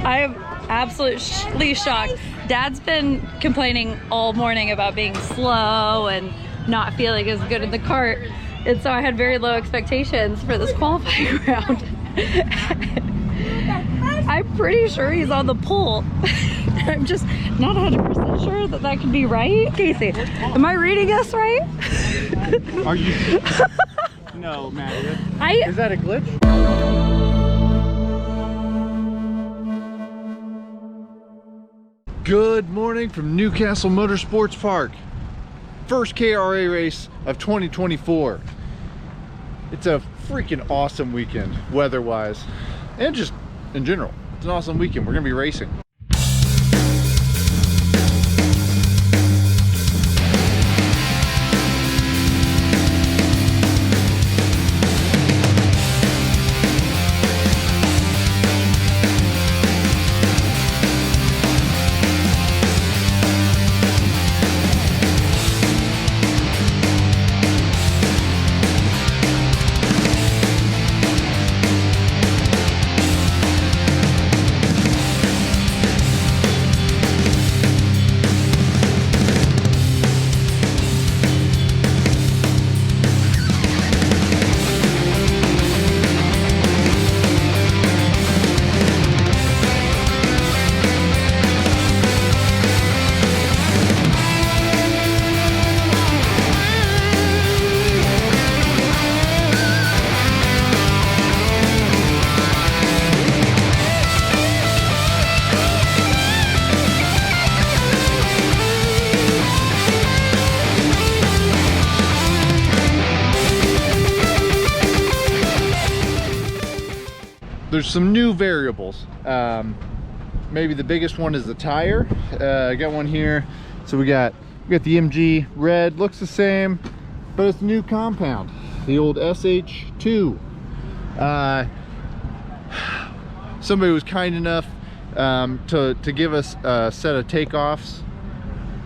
I am absolutely shocked. Dad's been complaining all morning about being slow and not feeling as good in the kart. And so I had very low expectations for this qualifying round. I'm pretty sure he's on the pole. I'm just not 100% sure that that could be right. Kacy, am I reading this right? Are you? No, Matt. Is that a glitch? Good morning from Newcastle Motorsports Park. First KRA race of 2024. It's a freaking awesome weekend, weather-wise, and just in general. It's an awesome weekend. We're gonna be racing. There's some new variables. Maybe the biggest one is the tire. I got one here. So we got the MG red, looks the same, but it's a new compound, the old SH2. Somebody was kind enough to give us a set of takeoffs,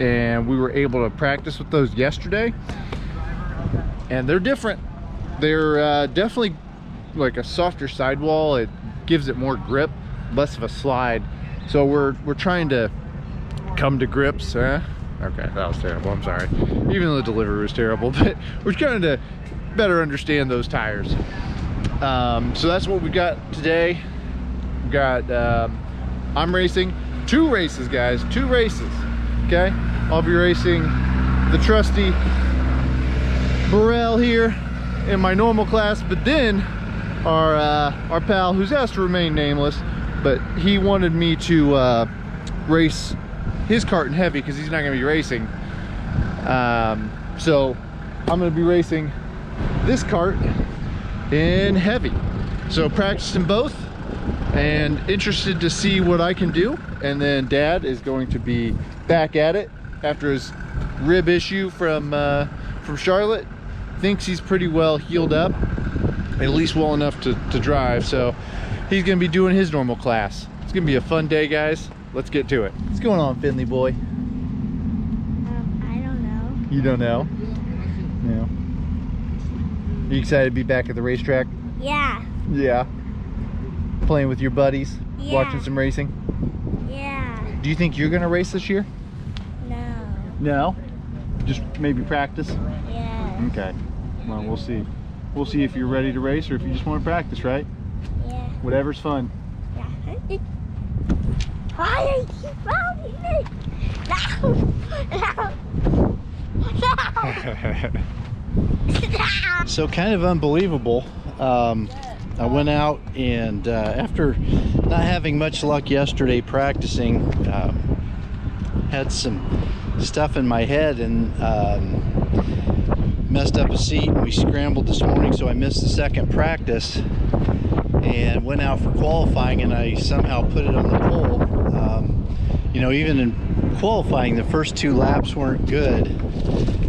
and we were able to practice with those yesterday, and they're different. They're definitely like a softer sidewall. It gives it more grip, less of a slide. So we're trying to come to grips. Okay, that was terrible, I'm sorry. Even though the delivery was terrible, but we're trying to better understand those tires. So that's what we got today. We got I'm racing 2 races, guys, 2 races. Okay, I'll be racing the trusty Birel here in my normal class, but then our pal, who's asked to remain nameless, but he wanted me to race his kart in heavy because he's not going to be racing. So I'm going to be racing this kart in heavy. So practicing both and interested to see what I can do. And then Dad is going to be back at it after his rib issue from Charlotte. Thinks he's pretty well healed up, at least well enough to drive, so he's gonna be doing his normal class. It's gonna be a fun day, guys. Let's get to it. What's going on, Finley boy? I don't know. You don't know? No. Are you excited to be back at the racetrack? Yeah. Yeah. Playing with your buddies? Yeah. Watching some racing? Yeah. Do you think you're gonna race this year? No. No? Just maybe practice? Yeah. Okay. Well, we'll see. We'll see if you're ready to race or if you just want to practice, right? Yeah. Whatever's fun. Yeah. Why are you following me? No. So kind of unbelievable. I went out and after not having much luck yesterday practicing, had some stuff in my head and messed up a seat. We scrambled this morning, so I missed the second practice and went out for qualifying, and I somehow put it on the pole. You know, even in qualifying, the first 2 laps weren't good.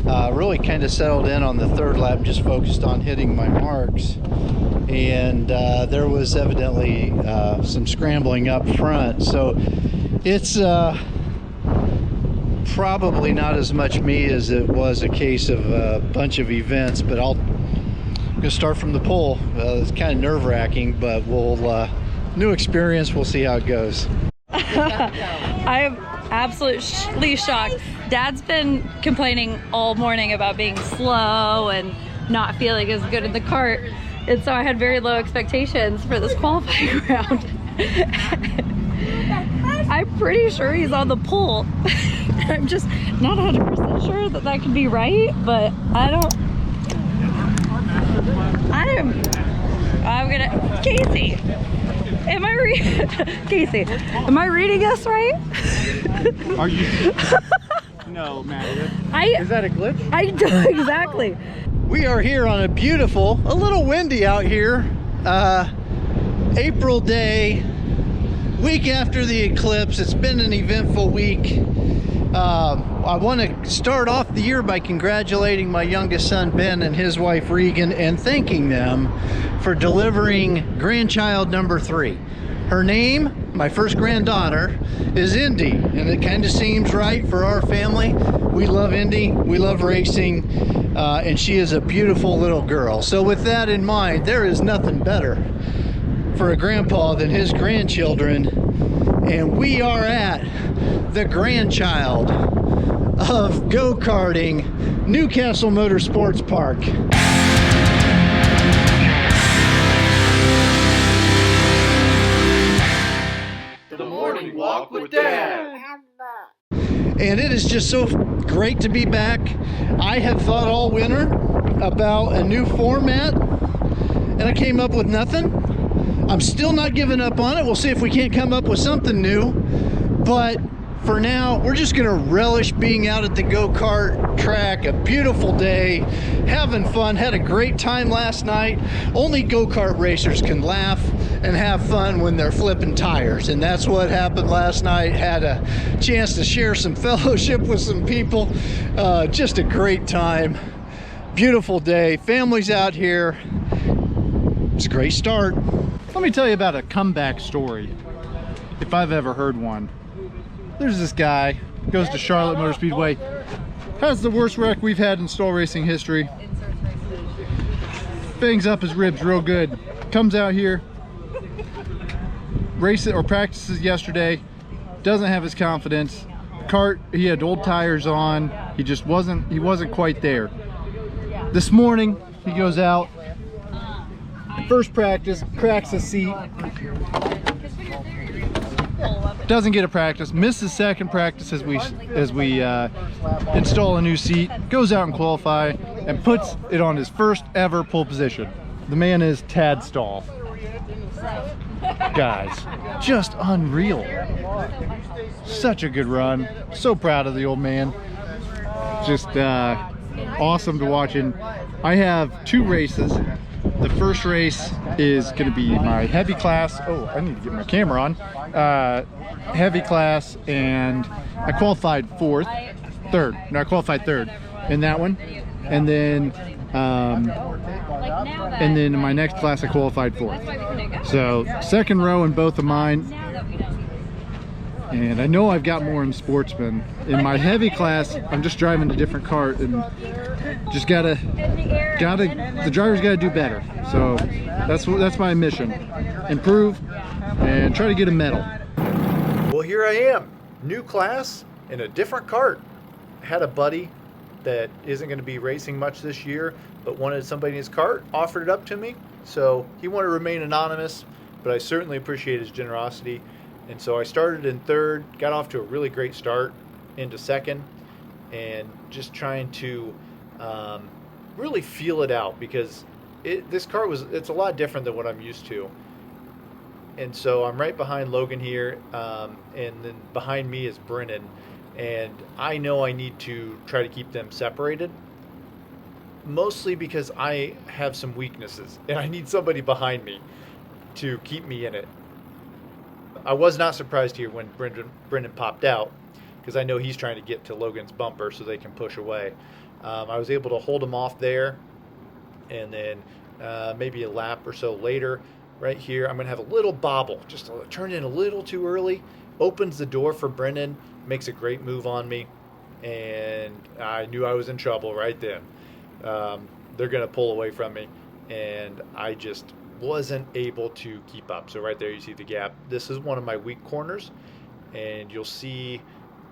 Really kind of settled in on the 3rd lap, just focused on hitting my marks, and there was evidently some scrambling up front. So it's probably not as much me as it was a case of a bunch of events, but I'm gonna start from the pole. It's kind of nerve-wracking, but we'll New experience. We'll see how it goes. I'm absolutely shocked. Dad's been complaining all morning about being slow and not feeling as good in the cart. And so I had very low expectations for this qualifying round. I'm pretty sure he's on the pole. I'm just not 100% sure that that could be right, but I'm gonna, Kacy, Kacy, am I reading this right? Are you? No, man. Is that a glitch? I do, exactly. We are here on a beautiful, a little windy out here, April day, week after the eclipse. It's been an eventful week. I want to start off the year by congratulating my youngest son Ben and his wife Regan and thanking them for delivering grandchild number 3. Her name, my first granddaughter, is Indy, and it kind of seems right for our family. We love Indy, we love racing, and she is a beautiful little girl. So with that in mind, there is nothing better for a grandpa than his grandchildren, and we are at the grandchild of go-karting, Newcastle Motorsports Park. The morning walk with Dad. And it is just so great to be back. I have thought all winter about a new format, and I came up with nothing. I'm still not giving up on it. We'll see if we can't come up with something new. But for now, we're just gonna relish being out at the go-kart track. A beautiful day, having fun. Had a great time last night. Only go-kart racers can laugh and have fun when they're flipping tires, and that's what happened last night. Had a chance to share some fellowship with some people. Just a great time. Beautiful day. Families out here. It's a great start. Let me tell you about a comeback story, if I've ever heard one. There's this guy, goes to Charlotte Motor Speedway, has the worst wreck we've had in Stahl racing history. Bangs up his ribs real good. Comes out here, races or practices yesterday, doesn't have his confidence. Kart, he had old tires on. He just wasn't quite there. This morning, he goes out, first practice, cracks his seat. Doesn't get a practice, misses second practice as we install a new seat, goes out and qualify and puts it on his first ever pole position. The man is Tad Stahl. Guys, just unreal. Such a good run. So proud of the old man. Just awesome to watch. And I have 2 races. The first race is going to be my heavy class. Oh, I need to get my camera on. Heavy class, and I qualified third. No, I qualified third in that one. And then in my next class, I qualified 4th. So second row in both of mine. And I know I've got more in sportsman. In my heavy class, I'm just driving a different kart, and just the driver's gotta do better. So that's my mission. Improve and try to get a medal. Well, here I am, new class in a different kart. Had a buddy that isn't going to be racing much this year, but wanted somebody in his kart, offered it up to me. So he wanted to remain anonymous, but I certainly appreciate his generosity. And so I started in 3rd, got off to a really great start into 2nd, and just trying to really feel it out, because this kart it's a lot different than what I'm used to. And so I'm right behind Logan here, and then behind me is Brennan, and I know I need to try to keep them separated, mostly because I have some weaknesses and I need somebody behind me to keep me in it. I was not surprised here when Brendan popped out, because I know he's trying to get to Logan's bumper so they can push away. I was able to hold him off there, and then maybe a lap or so later, right here, I'm going to have a little bobble, just turned in a little too early, opens the door for Brendan, makes a great move on me, and I knew I was in trouble right then. They're going to pull away from me, and I just wasn't able to keep up. So right there you see the gap. This is one of my weak corners, and you'll see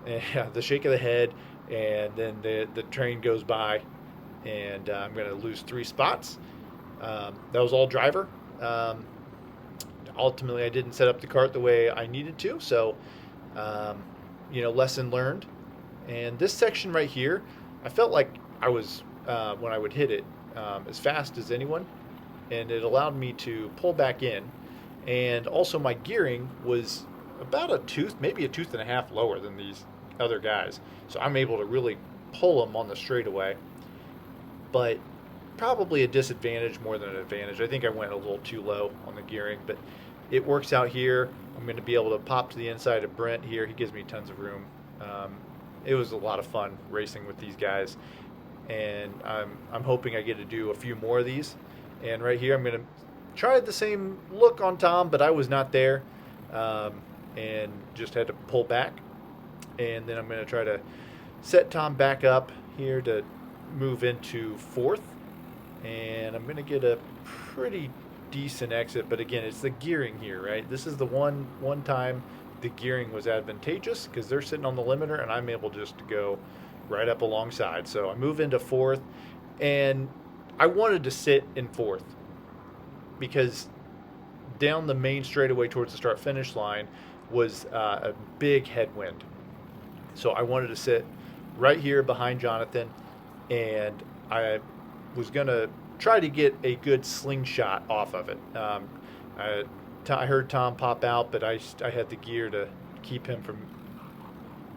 the shake of the head, and then the train goes by, and I'm going to lose 3 spots. That was all driver. Ultimately, I didn't set up the kart the way I needed to, so lesson learned. And this section right here, I felt like I was, when I would hit it, as fast as anyone, and it allowed me to pull back in. And also my gearing was about a tooth, maybe a tooth and a half lower than these other guys, so I'm able to really pull them on the straightaway. But probably a disadvantage more than an advantage. I think I went a little too low on the gearing, but it works out here. I'm going to be able to pop to the inside of Brent here. He gives me tons of room. It was a lot of fun racing with these guys, and I'm hoping I get to do a few more of these. And right here I'm going to try the same look on Tom, but I was not there, and just had to pull back. And then I'm going to try to set Tom back up here to move into 4th, and I'm going to get a pretty decent exit. But again, it's the gearing here, right? This is the one time the gearing was advantageous, because they're sitting on the limiter and I'm able just to go right up alongside. So I move into 4th, and I wanted to sit in 4th because down the main straightaway towards the start finish line was a big headwind. So I wanted to sit right here behind Jonathan, and I was going to try to get a good slingshot off of it. I heard Tom pop out, but I had the gear to keep him from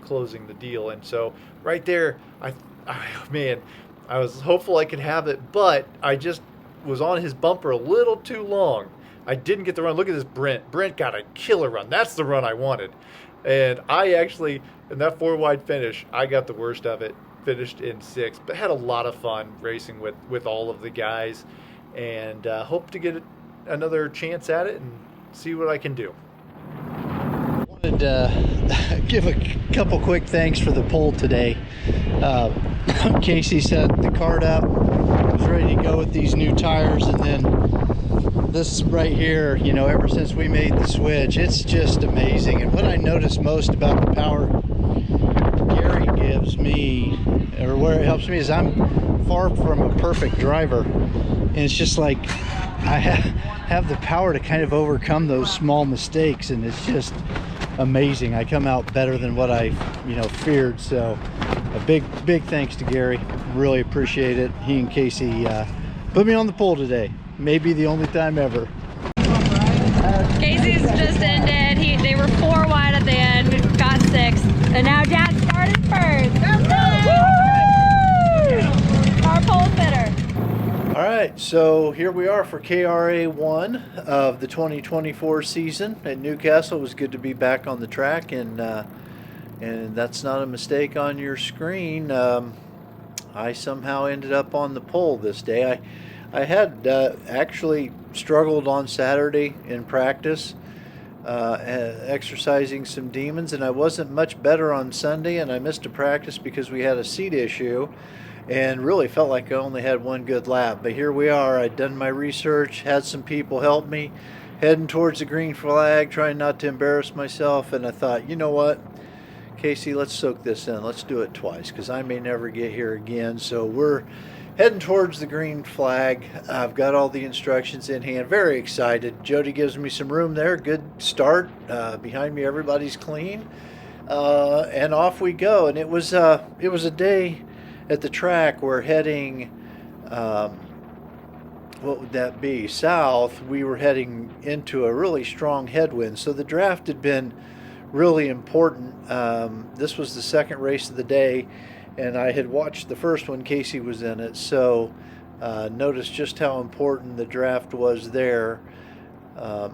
closing the deal. And so right there, I was hopeful I could have it, but I just was on his bumper a little too long. I didn't get the run. Look at this Brent. Brent got a killer run. That's the run I wanted. And I actually, in that 4-wide finish, I got the worst of it. Finished in 6th, but had a lot of fun racing with all of the guys, and hope to get another chance at it and see what I can do. Wanted to give a couple quick thanks for the poll today. Kacy set the kart up, was ready to go with these new tires, and then this right here, ever since we made the switch, it's just amazing. And what I noticed most about the power Gary gives me, or where it helps me, is I'm far from a perfect driver, and it's just like I have the power to kind of overcome those small mistakes, and it's just amazing. I come out better than what I feared. So a big thanks to Gary, really appreciate it. He and Kacy put me on the pole today, maybe the only time ever. Kacy's just ended. They were 4 wide at the end, got 6th, and now Dad started 1st. Our pole fitter. All right, so here we are for KRA1 of the 2024 season at Newcastle. It was good to be back on the track, and that's not a mistake on your screen. I somehow ended up on the pole this day. I had actually struggled on Saturday in practice, exercising some demons, and I wasn't much better on Sunday, and I missed a practice because we had a seat issue, and really felt like I only had one good lap. But here we are. I'd done my research, had some people help me, heading towards the green flag, trying not to embarrass myself, and I thought, you know what, Kacy, let's soak this in. Let's do it twice, because I may never get here again. So we're heading towards the green flag. I've got all the instructions in hand. Very excited. Jody gives me some room there. Good start. Behind me, everybody's clean. And off we go. And it was a day at the track. We're heading, what would that be? South. We were heading into a really strong headwind. So the draft had been really important. This was the second race of the day, and I had watched the first one. Kacy was in it, so noticed just how important the draft was there.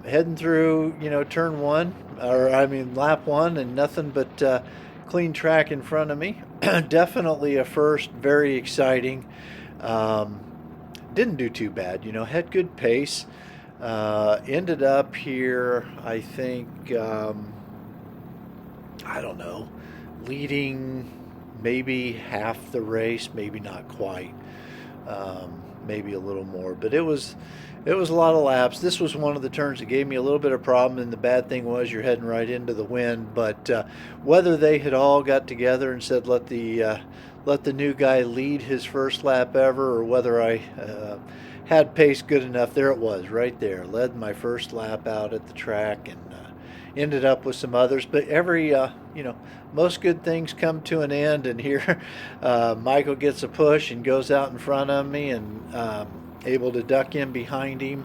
Heading through, turn 1, lap 1, and nothing but clean track in front of me. Definitely a first, very exciting. Didn't do too bad, had good pace. Ended up here, I think, I don't know, leading maybe half the race, maybe not quite. maybe a little more. But it was a lot of laps. This was one of the turns that gave me a little bit of problem, and the bad thing was you're heading right into the wind. But whether they had all got together and said let the new guy lead his first lap ever, or whether I had pace good enough, there it was right there. Led my first lap out at the track, and ended up with some others. But every most good things come to an end, and here Michael gets a push and goes out in front of me, and able to duck in behind him.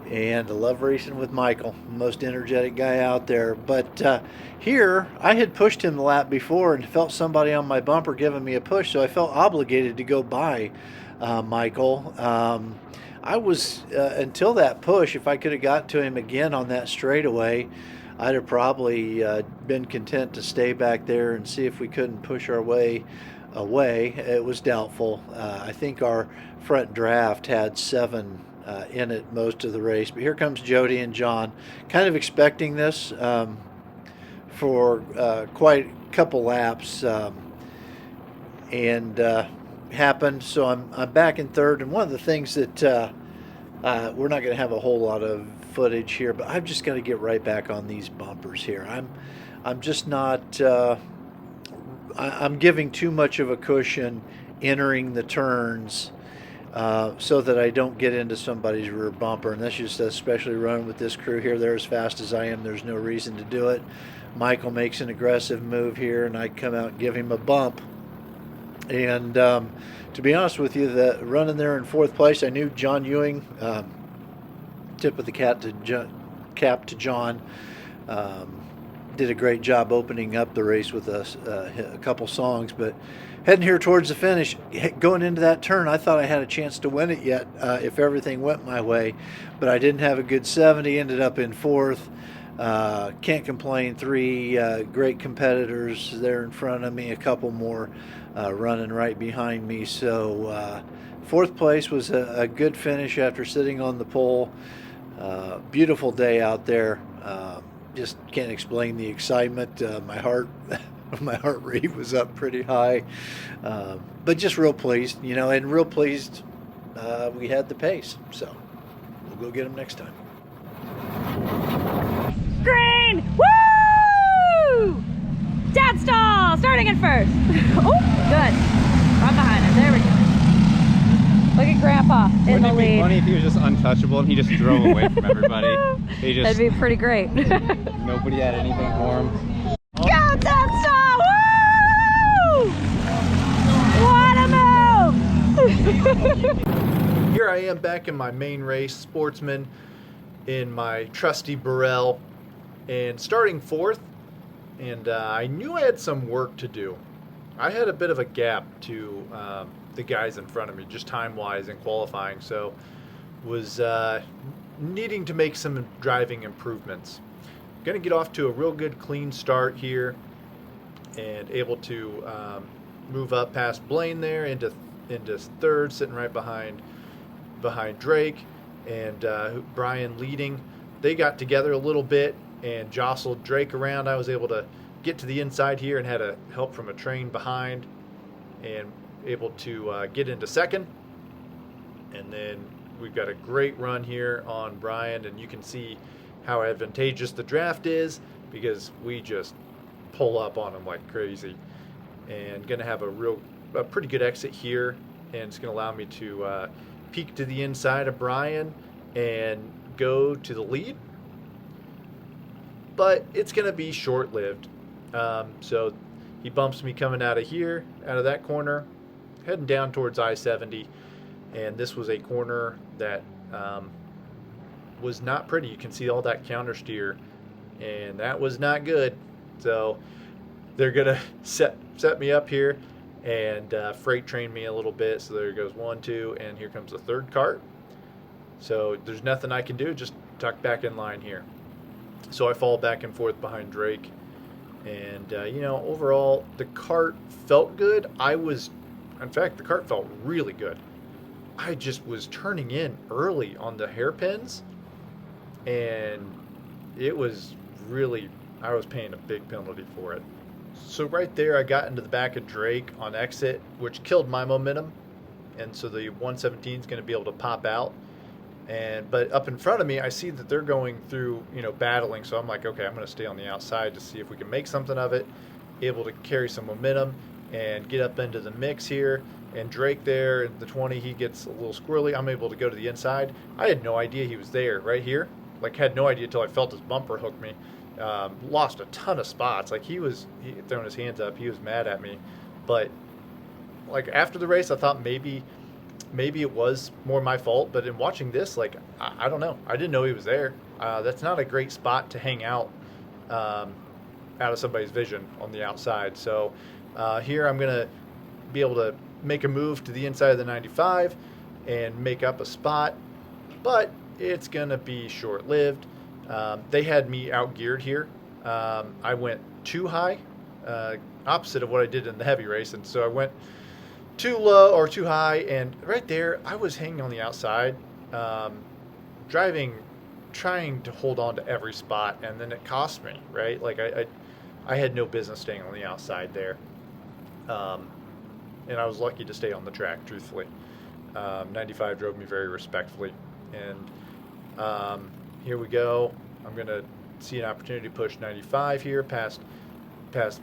And I love racing with Michael, most energetic guy out there. But here, I had pushed him the lap before and felt somebody on my bumper giving me a push, so I felt obligated to go by Michael. I was, until that push, if I could have got to him again on that straightaway, I'd have probably been content to stay back there and see if we couldn't push our way away. It was doubtful. I think our front draft had 7 in it most of the race. But here comes Jody and John. Kind of expecting this for quite a couple laps, and happened. So I'm back in third. And one of the things that we're not going to have a whole lot of footage here, but I've just got to get right back on these bumpers here. I'm just not. I'm giving too much of a cushion entering the turns, so that I don't get into somebody's rear bumper. And that's just especially running with this crew here. They're as fast as I am. There's no reason to do it. Michael makes an aggressive move here, and I come out and give him a bump. And to be honest with you, running there in 4th place, I knew John Ewing, tip of the cap to John, did a great job opening up the race with a couple songs. But heading here towards the finish, going into that turn, I thought I had a chance to win it yet if everything went my way. But I didn't have a good 70, ended up in 4th. Can't complain. 3 great competitors there in front of me, a couple more running right behind me. So 4th place was a good finish after sitting on the pole. Beautiful day out there. Just can't explain the excitement. My heart rate was up pretty high, but just real pleased, and real pleased we had the pace. So we'll go get them next time. Green! Woo! Dad Stahl starting in first. Oh, good. Right behind him. There we go. Look at Grandpa in the lead. Wouldn't it be funny if he was just untouchable and he just drove away from everybody? That'd be pretty great. Nobody had anything for him. Go, Dad Stahl! Woo! What a move! Here I am back in my main race, Sportsman, in my trusty Birel, and starting 4th. And I knew I had some work to do. I had a bit of a gap to the guys in front of me, just time-wise in qualifying, so was needing to make some driving improvements. Going to get off to a real good clean start here, and able to move up past Blaine there into 3rd, sitting right behind Drake, and Brian leading. They got together a little bit and jostled Drake around. I was able to get to the inside here and had a help from a train behind, and able to get into 2nd. And then we've got a great run here on Brian, and you can see how advantageous the draft is because we just pull up on him like crazy. And going to have a pretty good exit here, and it's going to allow me to peek to the inside of Brian and go to the lead. But it's going to be short-lived. So he bumps me coming out of here, out of that corner, heading down towards I-70. And this was a corner that was not pretty. You can see all that counter steer, and that was not good. So they're going to set me up here and freight train me a little bit. So there goes 1, 2, and here comes the 3rd cart. So there's nothing I can do, just tuck back in line here. So I fall back and forth behind Drake. And, overall, the cart felt good. In fact, the cart felt really good. I just was turning in early on the hairpins, and it was really, I was paying a big penalty for it. So right there, I got into the back of Drake on exit, which killed my momentum. and so the 117 is going to be able to pop out. But up in front of me, I see that they're going through, you know, battling. So I'm like, okay, I'm going to stay on the outside to see if we can make something of it, able to carry some momentum and get up into the mix here. And Drake there in the 20, he gets a little squirrely. I'm able to go to the inside. I had no idea he was there right here. Like, had no idea until I felt his bumper hook me. Lost a ton of spots. Like, he throwing his hands up. He was mad at me. But like after the race, I thought maybe it was more my fault, but in watching this, like, I don't know. I didn't know he was there. That's not a great spot to hang out of somebody's vision on the outside. So here I'm going to be able to make a move to the inside of the 95 and make up a spot, but it's going to be short-lived. They had me out-geared here. I went too high, opposite of what I did in the heavy race, and so I went too low or too high, and right there I was hanging on the outside, trying to hold on to every spot, and then it cost me, right? Like I had no business staying on the outside there, and I was lucky to stay on the track, truthfully. 95 drove me very respectfully, and here we go. I'm gonna see an opportunity to push 95 here past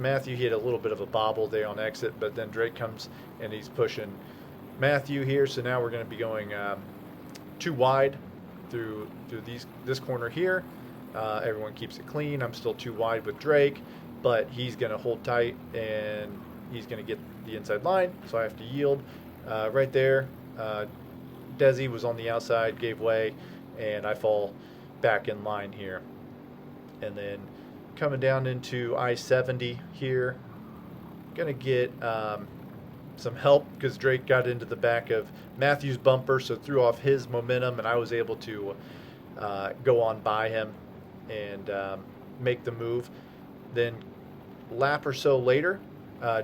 Matthew. He had a little bit of a bobble there on exit, but then Drake comes and he's pushing Matthew here. So now we're going to be going too wide through this corner here. Everyone keeps it clean. I'm still too wide with Drake, but he's going to hold tight and he's going to get the inside line. So I have to yield right there. Desi was on the outside, gave way, and I fall back in line here. And then coming down into I-70 here, gonna get some help because Drake got into the back of Matthew's bumper, so threw off his momentum, and I was able to go on by him and make the move. Then lap or so later,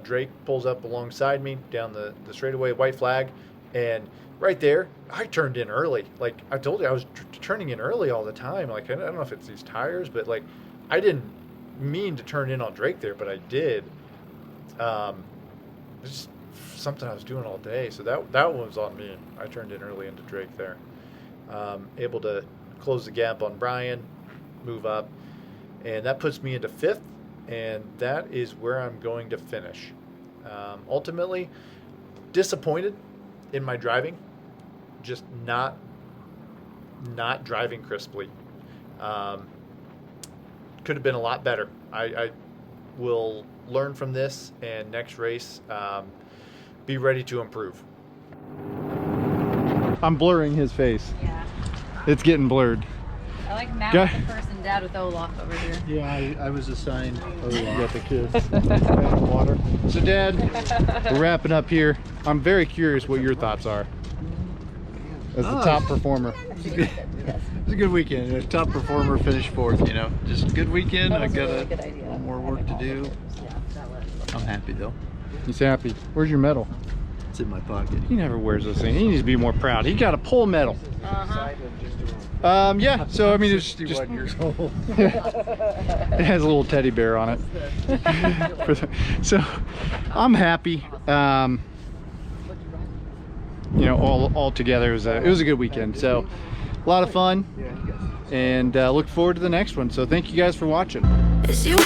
Drake pulls up alongside me down the straightaway, white flag, and right there I turned in early. Like I told you, I was turning in early all the time. Like I don't know if it's these tires, but like I didn't mean to turn in on Drake there, but I did. Just something I was doing all day, so that one was on me. I turned in early into Drake there. Able to close the gap on Brian, move up, and that puts me into 5th, and that is where I'm going to finish. Ultimately, disappointed in my driving, just not driving crisply. Could have been a lot better. I will learn from this, and next race be ready to improve. I'm blurring his face. Yeah. It's getting blurred. I like Matt with the person, Dad with Olaf over here. Yeah, I was assigned. Oh, you got the kids. Water. So Dad, we're wrapping up here. I'm very curious what your thoughts are as the top performer. It was a good weekend. A top performer finished 4th, you know. Just a good weekend. I got a little more work to do. I'm happy though. He's happy. Where's your medal? It's in my pocket. He never wears those things. He needs to be more proud. He got a pole medal. Yeah, so I mean it's just years old. it has a little teddy bear on it. So I'm happy. You know, all together it was a good weekend. So a lot of fun, and look forward to the next one. So thank you guys for watching. It's you.